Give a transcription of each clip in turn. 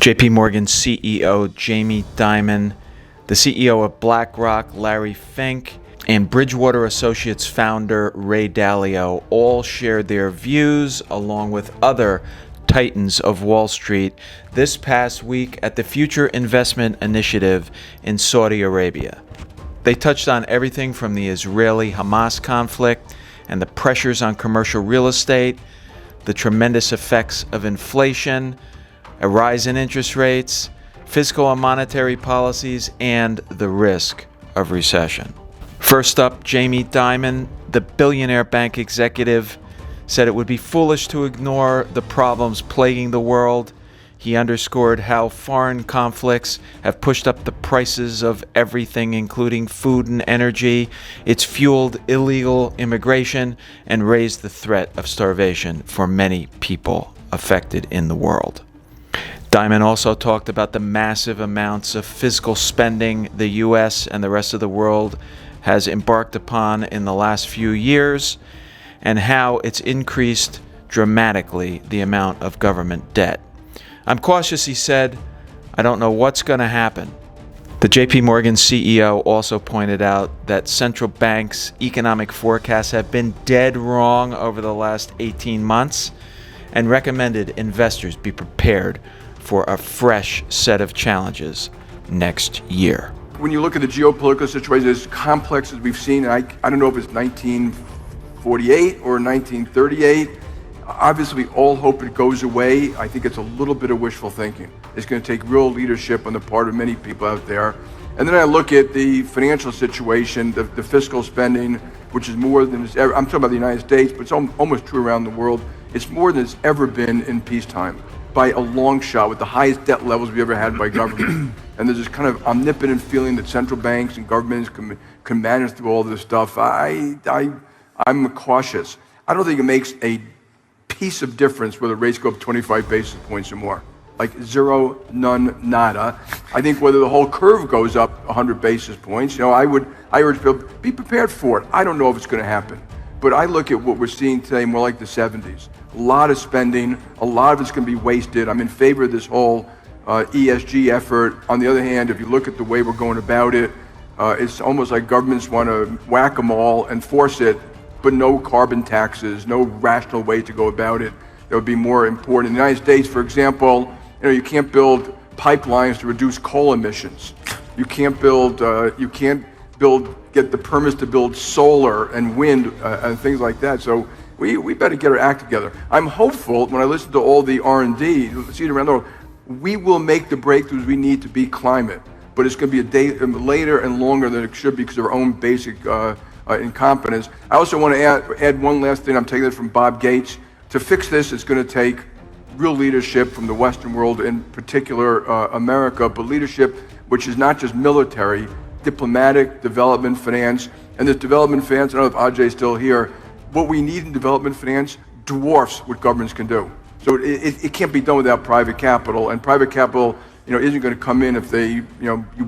JPMorgan CEO Jamie Dimon, the CEO of BlackRock Larry Fink, and Bridgewater Associates founder Ray Dalio all shared their views along with other titans of Wall Street this past week at the Future Investment Initiative in Saudi Arabia. They touched on everything from the Israeli-Hamas conflict and the pressures on commercial real estate, the tremendous effects of inflation, a rise in interest rates, fiscal and monetary policies, and the risk of recession. First up, Jamie Dimon, the billionaire bank executive, said it would be foolish to ignore the problems plaguing the world. He underscored how foreign conflicts have pushed up the prices of everything, including food and energy. It's fueled illegal immigration and raised the threat of starvation for many people affected in the world. Dimon also talked about the massive amounts of fiscal spending the U.S. and the rest of the world has embarked upon in the last few years and how it's increased dramatically the amount of government debt. I'm cautious, he said. I don't know what's going to happen. The JPMorgan CEO also pointed out that central banks' economic forecasts have been dead wrong over the last 18 months and recommended investors be prepared for a fresh set of challenges next year. When you look at the geopolitical situation, as complex as we've seen, I don't know if it's 1948 or 1938. Obviously, we all hope it goes away. I think it's a little bit of wishful thinking. It's going to take real leadership on the part of many people out there. And then I look at the financial situation, the fiscal spending, which is more than it's ever. I'm talking about the United States, but it's almost true around the world. It's more than it's ever been in peacetime, by a long shot, with the highest debt levels we ever had by government. And there's this kind of omnipotent feeling that central banks and governments can manage through all this stuff. I'm cautious. I don't think it makes a piece of difference whether rates go up 25 basis points or more. Like zero, none, nada. I think whether the whole curve goes up 100 basis points, I urge people, be prepared for it. I don't know if it's going to happen. But I look at what we're seeing today more like the 70s. A lot of spending, a lot of it's going to be wasted. I'm in favor of this whole ESG effort. On the other hand, if you look at the way we're going about it, it's almost like governments want to whack them all and force it, but no carbon taxes, no rational way to go about it that would be more important. In the United States, for example, you can't build pipelines to reduce coal emissions. You can't get the permits to build solar and wind and things like that. So we better get our act together. I'm hopeful when I listen to all the R&D, see it around the world, we will make the breakthroughs we need to beat climate, but it's going to be a day later and longer than it should be because of our own basic incompetence. I also want to add one last thing. I'm taking it from Bob Gates. To fix this, it's going to take real leadership from the Western world, in particular America, but leadership which is not just military, diplomatic, development finance. And this development finance, I don't know if Ajay's still here, what we need in development finance dwarfs what governments can do. So it can't be done without private capital, and private capital isn't going to come in if you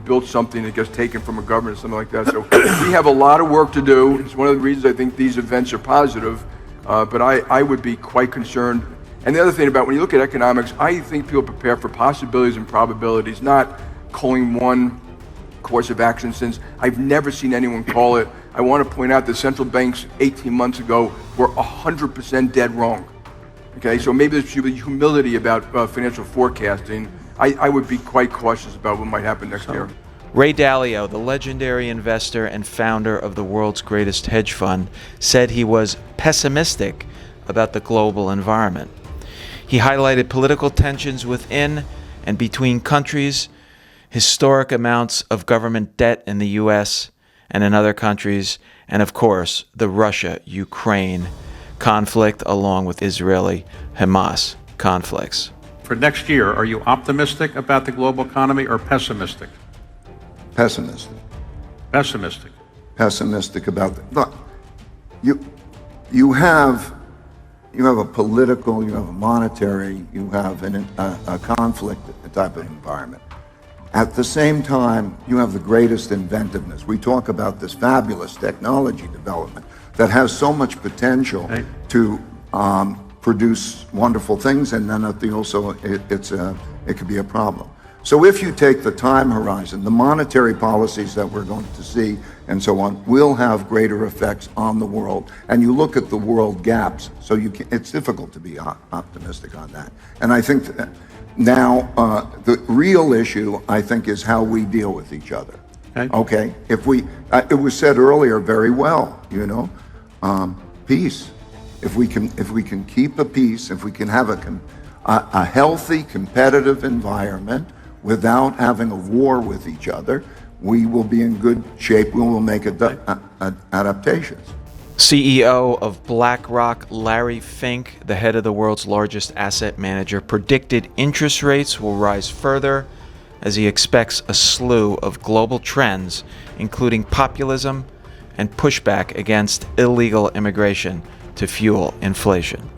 build something that gets taken from a government or something like that. So we have a lot of work to do. It's one of the reasons I think these events are positive, but I would be quite concerned. And the other thing about when you look at economics, I think people prepare for possibilities and probabilities, not calling one course of action, since I've never seen anyone call it. I want to point out that central banks 18 months ago were 100% dead wrong. Okay, so maybe there should be humility about financial forecasting. I would be quite cautious about what might happen next year. Ray Dalio, the legendary investor and founder of the world's greatest hedge fund, said he was pessimistic about the global environment. He highlighted political tensions within and between countries, historic amounts of government debt in the U.S. and in other countries, and of course, the Russia-Ukraine conflict along with Israeli-Hamas conflicts. For next year, are you optimistic about the global economy or pessimistic? Pessimistic. Pessimistic. Pessimistic about that. Look, you have a political, you have a monetary, you have a conflict type of environment. At the same time, you have the greatest inventiveness. We talk about this fabulous technology development that has so much potential to produce wonderful things, and then it's it could be a problem. So if you take the time horizon, the monetary policies that we're going to see and so on will have greater effects on the world. And you look at the world gaps, so it's difficult to be optimistic on that. And I think that now the real issue, I think, is how we deal with each other. Okay? If we, it was said earlier very well, you know, peace. If we can keep a peace, if we can have a healthy, competitive environment without having a war with each other, we will be in good shape. We will make adaptations. CEO of BlackRock Larry Fink, the head of the world's largest asset manager, predicted interest rates will rise further as he expects a slew of global trends, including populism and pushback against illegal immigration, to fuel inflation.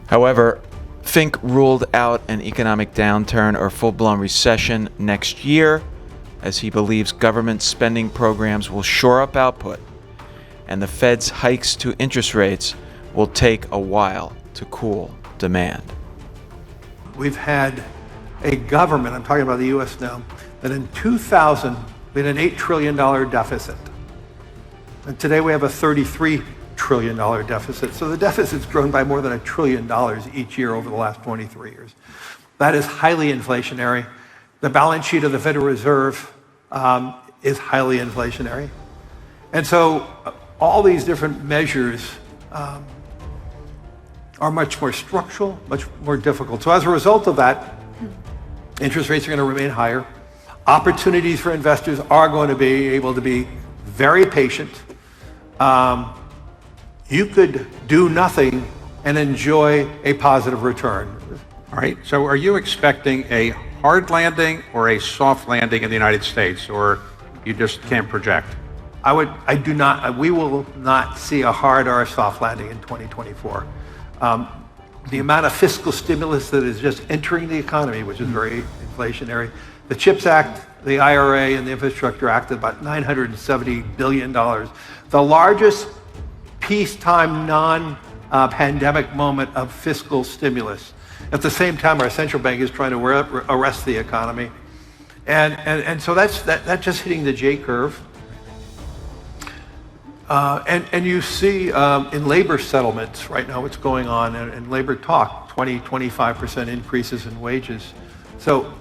However, Fink ruled out an economic downturn or full-blown recession next year, as he believes government spending programs will shore up output, and the Fed's hikes to interest rates will take a while to cool demand. We've had a government, I'm talking about the U.S. now, that in 2000 we had an $8 trillion deficit. And today we have a $33 trillion deficit. So the deficit's grown by more than $1 trillion each year over the last 23 years. That is highly inflationary. The balance sheet of the Federal Reserve is highly inflationary. And so all these different measures are much more structural, much more difficult. So as a result of that, interest rates are going to remain higher. Opportunities for investors are going to be able to be very patient. You could do nothing and enjoy a positive return. All right. So are you expecting a hard landing or a soft landing in the United States, or you just can't project? We will not see a hard or a soft landing in 2024. The amount of fiscal stimulus that is just entering the economy, which is very inflationary. The CHIPS Act, the IRA, and the Infrastructure Act, about $970 billion. The largest peacetime, non-pandemic moment of fiscal stimulus. At the same time, our central bank is trying to arrest the economy. And so that's just hitting the J curve. And you see in labor settlements right now what's going on, and labor talk, 25% increases in wages. So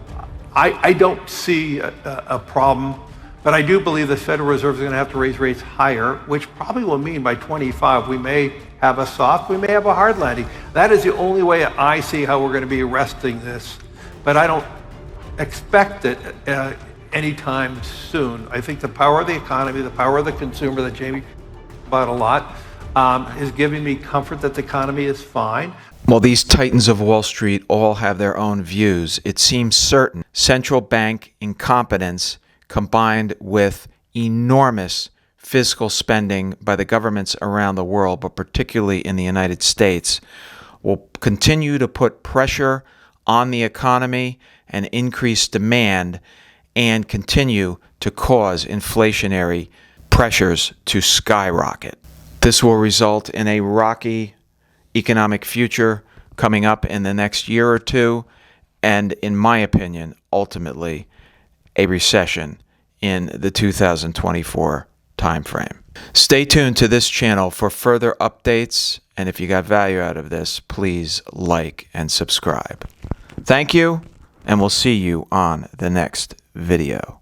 I don't see a problem, but I do believe the Federal Reserve is going to have to raise rates higher, which probably will mean by 25 we may have a soft, we may have a hard landing. That is the only way I see how we're going to be arresting this, but I don't expect it anytime soon. I think the power of the economy, the power of the consumer that Jamie about a lot, is giving me comfort that the economy is fine. While these titans of Wall Street all have their own views, it seems certain central bank incompetence combined with enormous fiscal spending by the governments around the world, but particularly in the United States, will continue to put pressure on the economy and increase demand and continue to cause inflationary pressures to skyrocket. This will result in a rocky economic future coming up in the next year or two, and in my opinion, ultimately, a recession in the 2024 timeframe. Stay tuned to this channel for further updates, and if you got value out of this, please like and subscribe. Thank you, and we'll see you on the next video.